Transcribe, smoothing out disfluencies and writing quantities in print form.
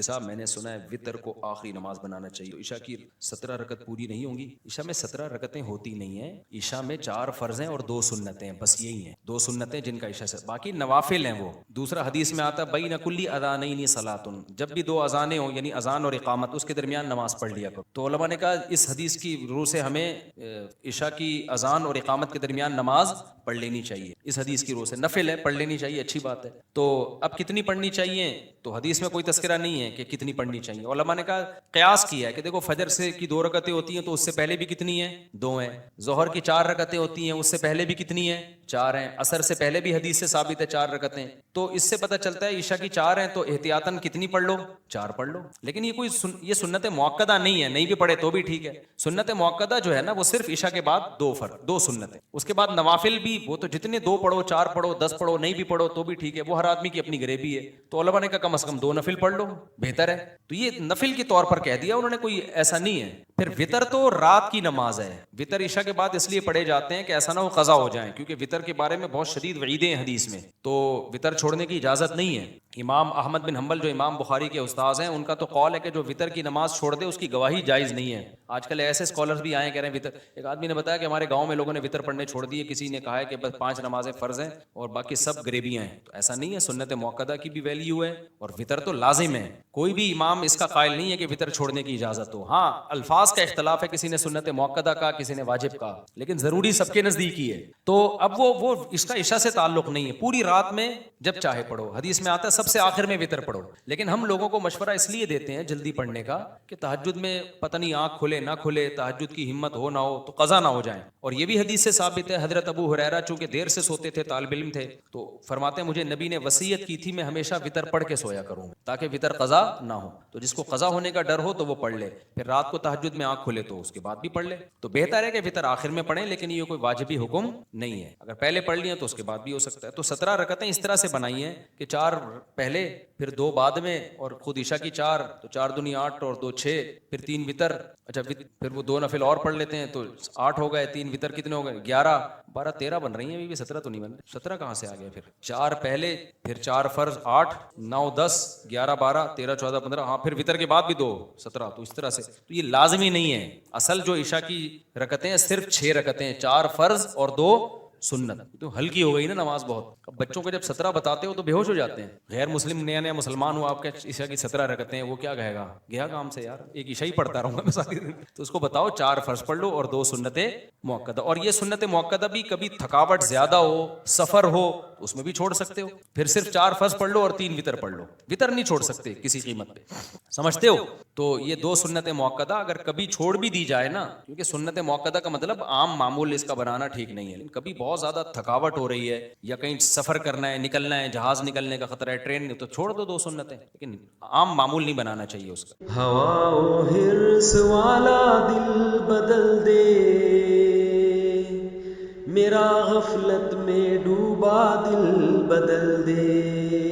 صاحب میں نے سنا ہے وطر کو آخری نماز بنانا چاہیے. عشاء کی 17 رکعت پوری نہیں ہوں گی. عشاء میں 17 رکعتیں ہوتی نہیں ہیں. عشاء میں 4 فرض ہیں اور 2 سنتیں ہیں, بس یہی ہیں 2 سنتیں جن کا عشاء سے, باقی نوافل ہیں وہ. دوسرا حدیث میں آتا بین کلی اذانین صلاۃ, جب بھی 2 اذانیں ہوں یعنی اذان اور اقامت اس کے درمیان نماز پڑھ لیا کرو. تو علماء نے کہا اس حدیث کی روح سے ہمیں عشاء کی اذان اور اقامت کے درمیان نماز پڑھ لینی چاہیے. اس حدیث کی روح سے نفل ہے, پڑھ لینی چاہیے, اچھی بات ہے. تو اب کتنی پڑھنی چاہیے, تو حدیث میں کوئی تذکرہ نہیں ہے کہ کتنی پڑھنی چاہیے. علماء نے کہا قیاس کیا ہے کہ دیکھو فجر سے کی 2 رکعتیں ہوتی ہیں تو اس سے پہلے بھی کتنی ہیں, 2 ہیں. ظہر کی 4 رکعتیں ہوتی ہیں اس سے پہلے بھی کتنی ہیں, 4 ہیں. عصر سے پہلے بھی حدیث سے ثابت ہے 4 رکعتیں. تو اس سے پتہ چلتا ہے عشاء کی 4 ہیں تو احتیاطاً کتنی پڑھ لو, 4 پڑھ لو. لیکن یہ کوئی یہ سنت موقدہ نہیں ہے, نہیں بھی پڑھے تو بھی ٹھیک ہے. سنت موقدہ جو ہے نا وہ صرف عشاء کے بعد 2 سنتیں. اس کے بعد نوافل بھی وہ تو جتنے 2 پڑھو, 4 پڑھو, 10 پڑھو, نہیں بھی پڑھو تو بھی ٹھیک ہے, وہ ہر آدمی کی اپنی گریبی ہے. تو علماء نے کہا کم از کم 2 نفل پڑھ لو بہتر ہے. تو یہ نفل کے طور پر کہہ دیا انہوں نے, کوئی ایسا نہیں ہے. پھر وطر تو رات کی نماز ہے. وطر عشاء کے بعد اس لیے پڑھے جاتے ہیں کہ ایسا نہ ہو قضا ہو جائیں, کیونکہ وطر کے بارے میں بہت شدید وعیدیں ہیں حدیث میں, تو وطر چھوڑنے کی اجازت نہیں ہے. امام احمد بن حنبل جو امام بخاری کے استاذ ہیں ان کا تو قول ہے کہ جو وطر کی نماز چھوڑ دے اس کی گواہی جائز نہیں ہے. آج کل ایسے اسکالرز بھی آئے کہہ رہے ہیں وطر, ایک آدمی نے بتایا کہ ہمارے گاؤں میں لوگوں نے وطر پڑھنے چھوڑ دیے, کسی نے کہا ہے کہ بس 5 نمازیں فرض ہیں اور باقی سب گریبیاں ہیں. تو ایسا نہیں ہے, سنت موقدہ کی بھی ویلیو ہے اور وطر تو لازم ہے. کوئی بھی امام اس کا قائل نہیں ہے کہ وطر چھوڑنے کی اجازت ہو. ہاں الفاظ کا اختلاف ہے, کسی نے سنت موقدہ کا, کسی نے واجب کا, لیکن ضروری سب کے نزدیک ہی ہے. تو اب وہ اس کا عشاء سے تعلق نہیں ہے, پوری رات میں جب چاہے پڑھو. حدیث میں آتا ہے سب سے آخر میں وطر پڑھو. لیکن ہم لوگوں کو مشورہ اس لیے دیتے ہیں جلدی پڑھنے کا کہ تہجد میں پتہ نہیں آنکھ کھلے نہ کھلے, تہجد کی ہمت ہو نہ ہو تو قضا نہ ہو جائیں. اور یہ بھی حدیث سے ثابت ہے, حضرت ابو ہریرہ چونکہ دیر سے سوتے تھے, طالب علم تھے, تو فرماتے ہیں مجھے نبی نے وصیت کی تھی میں ہمیشہ وطر پڑھ کے سویا کروں تاکہ وطر قضا نہ ہو. تو جس کو قضا ہونے کا ڈر ہو تو وہ پڑھ لے, پھر رات کو تہجد میں آنکھ کھلے تو اس کے بعد بھی پڑھ لے. تو بہتر ہے کہ وطر آخر میں پڑھیں, لیکن یہ کوئی واجبی حکم نہیں ہے. اگر پہلے پڑھ لیا تو اس کے بعد بھی ہو سکتا ہے. تو 17 رکعتیں اس طرح سے بنائی ہیں کہ 4 پہلے, پھر 2 بعد میں, اور خود عشاء کی 4, تو 4 دونی 8 اور 2 6, پھر 3 وطر. اچھا پھر وہ 2 نفل اور پڑھ لیتے ہیں تو 8 ہو گئے, 3 وطر کتنے ہو گئے, 11 12 13 بن رہی ہیں ابھی, 17 تو نہیں بن رہی. 17 کہاں سے آ گیا, پھر 4 پہلے, پھر 4 فرض 8 9 10 11 12 13 14 15, ہاں پھر وطر کے بعد بھی 2 17. تو اس طرح سے تو یہ لازمی نہیں ہے. اصل جو عشاء کی رکعتیں ہیں صرف 6 رکعتیں, 4 فرض اور 2 سنت. تو ہلکی ہو گئی نا نماز بہت. اب بچوں کو جب 17 بتاتے ہو تو بے ہوش ہو جاتے ہیں. غیر مسلم نیا نیا مسلمان ہوا, آپ کے عشاء کی 17 رکعتیں ہیں, وہ کیا کہے گا, گیا کام سے یار, ایک عشاء ہی پڑھتا رہوں گا میں ساری دن. تو اس کو بتاؤ 4 فرض پڑھ لو اور 2 سنت موقدہ. اور یہ سنت موقدہ بھی کبھی تھکاوٹ زیادہ ہو, سفر ہو, تو اس میں بھی چھوڑ سکتے ہو. پھر صرف 4 فرض پڑھ لو اور 3 وطر پڑھ لو. وطر نہیں چھوڑ سکتے کسی قیمت پہ, سمجھتے ہو. تو یہ 2 سنت موقدہ اگر کبھی چھوڑ بھی دی جائے نا, کیونکہ سنت موقدہ کا مطلب عام معمول اس کا بنانا ٹھیک نہیں ہے, لیکن کبھی بہت زیادہ تھکاوٹ ہو رہی ہے یا کہیں سفر کرنا ہے, نکلنا ہے, جہاز نکلنے کا خطرہ ہے, ٹرین نہیں, تو چھوڑ دو 2 سنتیں, لیکن عام معمول نہیں بنانا چاہیے اس کا. ہوا و حرص والا دل بدل دے, میرا غفلت میں ڈوبا دل بدل دے.